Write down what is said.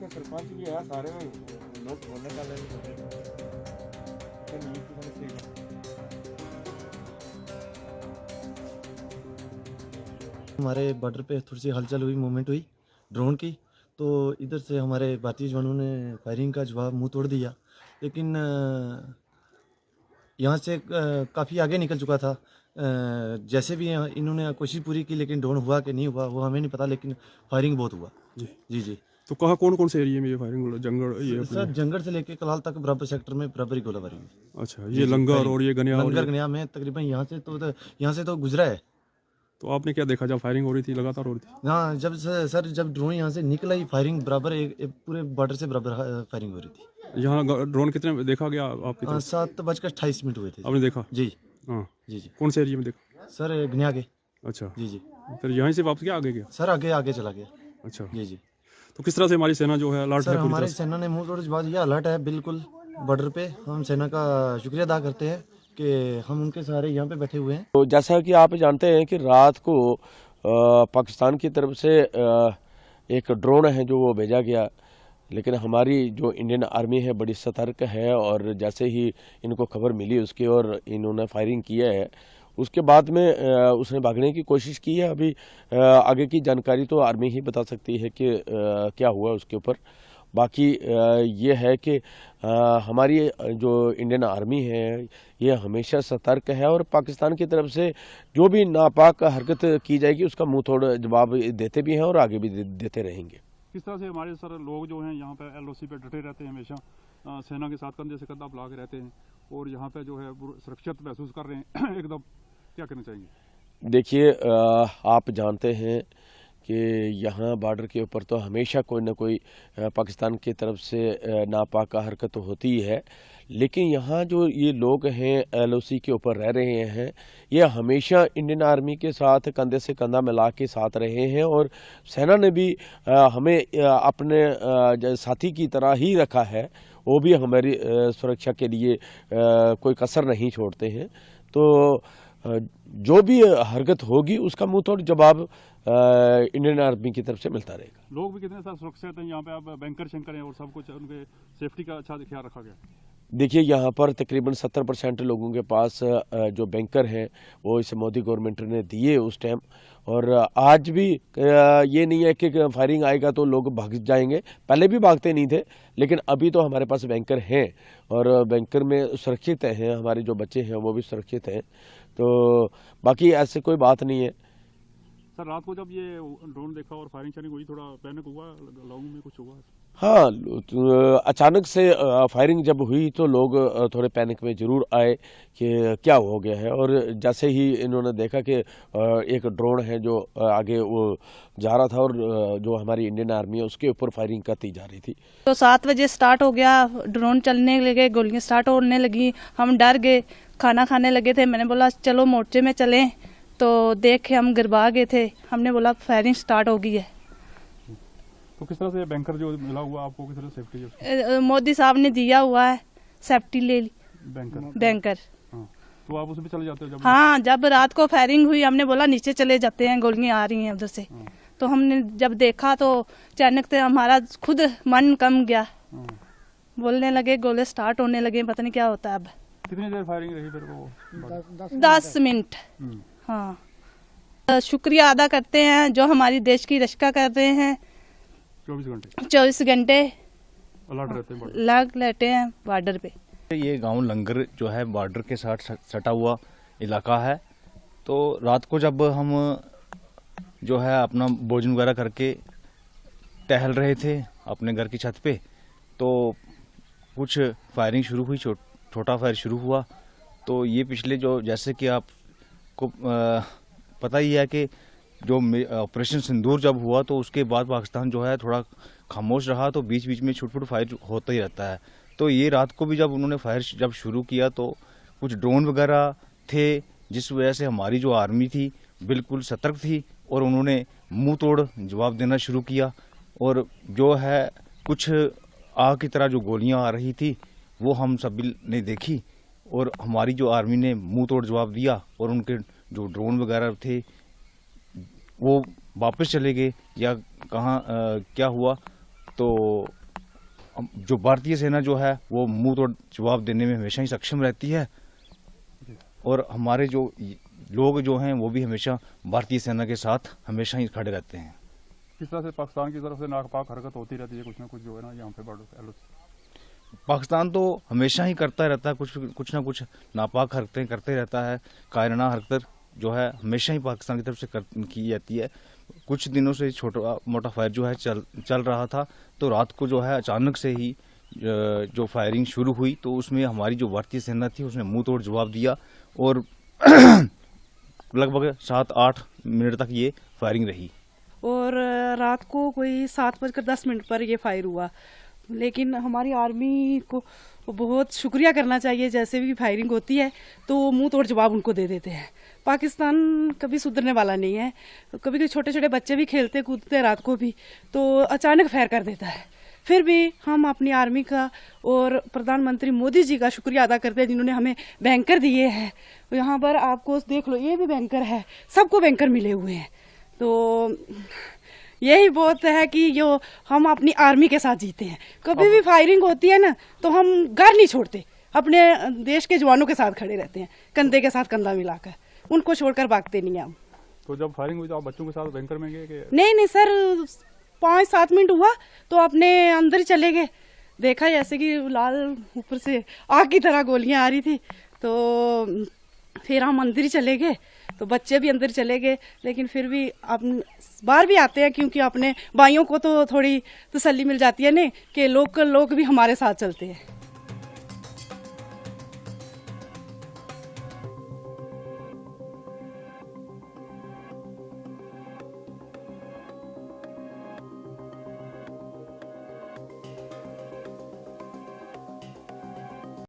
के सरपंच भी है सारे लोग बोलने का हमारे बॉर्डर पे थोड़ी सी हलचल हुई, मूवमेंट हुई ड्रोन की, तो इधर से हमारे भारतीय जवानों ने फायरिंग का जवाब मुंह तोड़ दिया। लेकिन यहाँ से काफ़ी आगे निकल चुका था। जैसे भी इन्होंने कोशिश पूरी की, लेकिन ड्रोन हुआ कि नहीं हुआ वो हमें नहीं पता, लेकिन फायरिंग बहुत हुआ। जी जी जी। तो कहाँ कौन कौन से एरिया में ये फायरिंग जंगल ये सर जंगल से लेके कलाल तक बराबर सेक्टर में बराबर ही गोलाबारी हुई। अच्छा जी ये जी, लंगर फायरिंग। और ये गनिया और लंगर ये गनिया में तकरीबन यहाँ से तो गुजरा है। तो आपने क्या देखा जब फायरिंग हो रही थी, लगातार हो रही थी? हाँ, सर जब ड्रोन यहाँ से निकला ही फायरिंग बराबर एक पूरे बॉर्डर से बराबर फायरिंग हो रही थी। यहाँ ड्रोन कितने देखा गया आपकी तरफ? 7:28 हुए थे। आपने देखा? जी हाँ जी जी। कौन से एरिया में देखा? सर गनिया के। अच्छा जी जी। फिर यहीं से वापस क्या आगे गया? सर आगे आगे चला गया। अच्छा जी जी। तो किस तरह से हमारी सेना जो है अलर्ट सर है पूरी हमारी तरह से? सेना ने मुंह तोड़ जवाब दिया, अलर्ट है बिल्कुल बॉर्डर पे। हम सेना का शुक्रिया अदा करते हैं कि हम उनके सहारे यहाँ पे बैठे हुए हैं। तो जैसा कि आप जानते हैं कि रात को पाकिस्तान की तरफ से एक ड्रोन है जो वो भेजा गया, लेकिन हमारी जो इंडियन आर्मी है बड़ी सतर्क है और जैसे ही इनको खबर मिली उसकी और इन्होंने फायरिंग किया है। उसके बाद में उसने भागने की कोशिश की है। अभी आगे की जानकारी तो आर्मी ही बता सकती है कि क्या हुआ उसके ऊपर। बाकी ये है कि हमारी जो इंडियन आर्मी है ये हमेशा सतर्क है और पाकिस्तान की तरफ से जो भी नापाक हरकत की जाएगी उसका मुंह तोड़ जवाब देते भी हैं और आगे भी देते रहेंगे। किस तरह से हमारे सर लोग जो हैं यहाँ पे एलओसी पे डटे रहते हैं, हमेशा सेना के साथ कंधे से कंधा मिला के रहते हैं और यहाँ पे जो है सुरक्षित महसूस कर रहे हैं एकदम, क्या कहना चाहेंगे? देखिए आप जानते हैं कि यहाँ बॉर्डर के ऊपर तो हमेशा कोई ना कोई पाकिस्तान की तरफ से नापाक हरकत होती है, लेकिन यहाँ जो ये लोग हैं एलओसी के ऊपर रह रहे हैं ये हमेशा इंडियन आर्मी के साथ कंधे से कंधा मिला के साथ रहे हैं और सेना ने भी हमें अपने साथी की तरह ही रखा है। वो भी हमारी सुरक्षा के लिए कोई कसर नहीं छोड़ते हैं। तो जो भी हरकत होगी उसका मुंह तोड़ जवाब इंडियन आर्मी की तरफ से मिलता रहेगा। लोग भी कितने साथ सुरक्षित हैं यहाँ पे? आप बैंकर शंकर हैं और सब कुछ उनके सेफ्टी का अच्छा ख्याल रखा गया? देखिए यहाँ पर तकरीबन 70% लोगों के पास जो बैंकर हैं वो इस मोदी गवर्नमेंट ने दिए उस टाइम, और आज भी ये नहीं है कि फायरिंग आएगा तो लोग भाग जाएंगे। पहले भी भागते नहीं थे, लेकिन अभी तो हमारे पास बैंकर हैं और बैंकर में सुरक्षित हैं, हमारे जो बच्चे हैं वो भी सुरक्षित हैं। तो बाकी ऐसे कोई बात नहीं है। सर रात को जब ये ड्रोन देखा और फायरिंग हुई, थोड़ा पैनिक हुआ लोगों में, कुछ हुआ? हाँ, तो अचानक से फायरिंग जब हुई तो लोग थोड़े पैनिक में जरूर आए कि क्या हो गया है, और जैसे ही इन्होंने देखा कि एक ड्रोन है जो आगे वो जा रहा था और जो हमारी इंडियन आर्मी है उसके ऊपर फायरिंग करती जा रही थी। तो 7 बजे स्टार्ट हो गया, ड्रोन चलने लगे, गोलियां स्टार्ट होने लगी, हम डर गए, खाना खाने लगे थे। मैंने बोला चलो मोर्चे में चलें, तो देखे हम गिरबा गए थे। हमने बोला फायरिंग स्टार्ट हो गई है। तो किस तरह से बैंकर जो मिला हुआ आपको, किस तरह सेफ्टी है? मोदी साहब ने दिया हुआ है, सेफ्टी ले ली बैंकर। हाँ तो आप उसमें चले जाते हो जब? हाँ, जब रात को फायरिंग हुई हमने बोला नीचे चले जाते हैं, गोलियां आ रही हैं उधर से। हाँ। तो हमने जब देखा तो अचानक से हमारा खुद मन कम गया। हाँ। बोलने लगे, गोले स्टार्ट होने लगे, पता नहीं क्या होता है अब। कितनी देर फायरिंग रही फिर वो? 10 मिनट। हाँ, शुक्रिया अदा करते हैं जो हमारी देश की रक्षा कर रहे हैं। 24 घंटे अलर्ट रहते हैं, लग लेटे हैं बॉर्डर पे। ये गांव लंगर जो है बॉर्डर के साथ सटा हुआ इलाका है। तो रात को जब हम जो है अपना भोजन वगैरह करके टहल रहे थे अपने घर की छत पे, तो कुछ फायरिंग शुरू हुई, छोटा फायर शुरू हुआ। तो ये पिछले जो जैसे कि आपको पता ही है कि जो ऑपरेशन सिंदूर जब हुआ तो उसके बाद पाकिस्तान जो है थोड़ा खामोश रहा, तो बीच बीच में छुट-फुट फायर होता ही रहता है। तो ये रात को भी जब उन्होंने फायर जब शुरू किया तो कुछ ड्रोन वगैरह थे, जिस वजह से हमारी जो आर्मी थी बिल्कुल सतर्क थी और उन्होंने मुंह तोड़ जवाब देना शुरू किया। और जो है कुछ आग की तरह जो गोलियां आ रही थी वो हम सभी ने देखी और हमारी जो आर्मी ने मुंह तोड़ जवाब दिया और उनके जो ड्रोन वगैरह थे वो वापस चले गए या कहाँ क्या हुआ तो जो भारतीय सेना जो है वो मुंह तोड़ जवाब देने में हमेशा ही सक्षम रहती है और हमारे जो लोग जो हैं वो भी हमेशा भारतीय सेना के साथ हमेशा ही खड़े रहते हैं। किस तरह से पाकिस्तान की तरफ से नापाक हरकत होती रहती है कुछ ना कुछ जो है ना यहाँ पे बॉर्डर LOC? पाकिस्तान तो हमेशा ही करता रहता है, कुछ ना कुछ नापाक हरकतें करते रहता है। कायराना हरकत जो है हमेशा ही पाकिस्तान की तरफ से की जाती है। कुछ दिनों से छोटा मोटा फायर जो है चल रहा था, तो रात को जो है अचानक से ही जो फायरिंग शुरू हुई तो उसमें हमारी जो भारतीय सेना थी उसने मुंह तोड़ जवाब दिया और लगभग 7-8 मिनट तक ये फायरिंग रही। और रात को कोई 7:10 पर ये फायर हुआ, लेकिन हमारी आर्मी को बहुत शुक्रिया करना चाहिए। जैसे भी फायरिंग होती है तो मुंह तोड़ जवाब उनको दे देते हैं। पाकिस्तान कभी सुधरने वाला नहीं है। कभी कभी छोटे छोटे बच्चे भी खेलते कूदते रात को भी तो अचानक फायर कर देता है। फिर भी हम अपनी आर्मी का और प्रधानमंत्री मोदी जी का शुक्रिया अदा करते हैं जिन्होंने हमें बैंकर दिए हैं। यहाँ पर आपको देख लो, ये भी बैंकर है, सबको बैंकर मिले हुए हैं। तो यही बहुत है कि जो हम अपनी आर्मी के साथ जीते हैं। कभी भी फायरिंग होती है ना तो हम घर नहीं छोड़ते, अपने देश के जवानों के साथ खड़े रहते हैं, कंधे के साथ कंधा मिलाकर, उनको छोड़कर भागते नहीं हम। तो जब फायरिंग हुई तो आप बच्चों के साथ बैंकर में गए कि? नहीं सर, 5-7 मिनट हुआ तो अपने अंदर चले गए। देखा जैसे कि लाल ऊपर से आग की तरह गोलियां आ रही थी, तो फिर हम अंदर ही चले गए, तो बच्चे भी अंदर चले गए। लेकिन फिर भी अब बाहर भी आते हैं क्योंकि अपने भाइयों को तो थोड़ी तसल्ली मिल जाती है ना कि लोकल लोग भी हमारे साथ चलते हैं।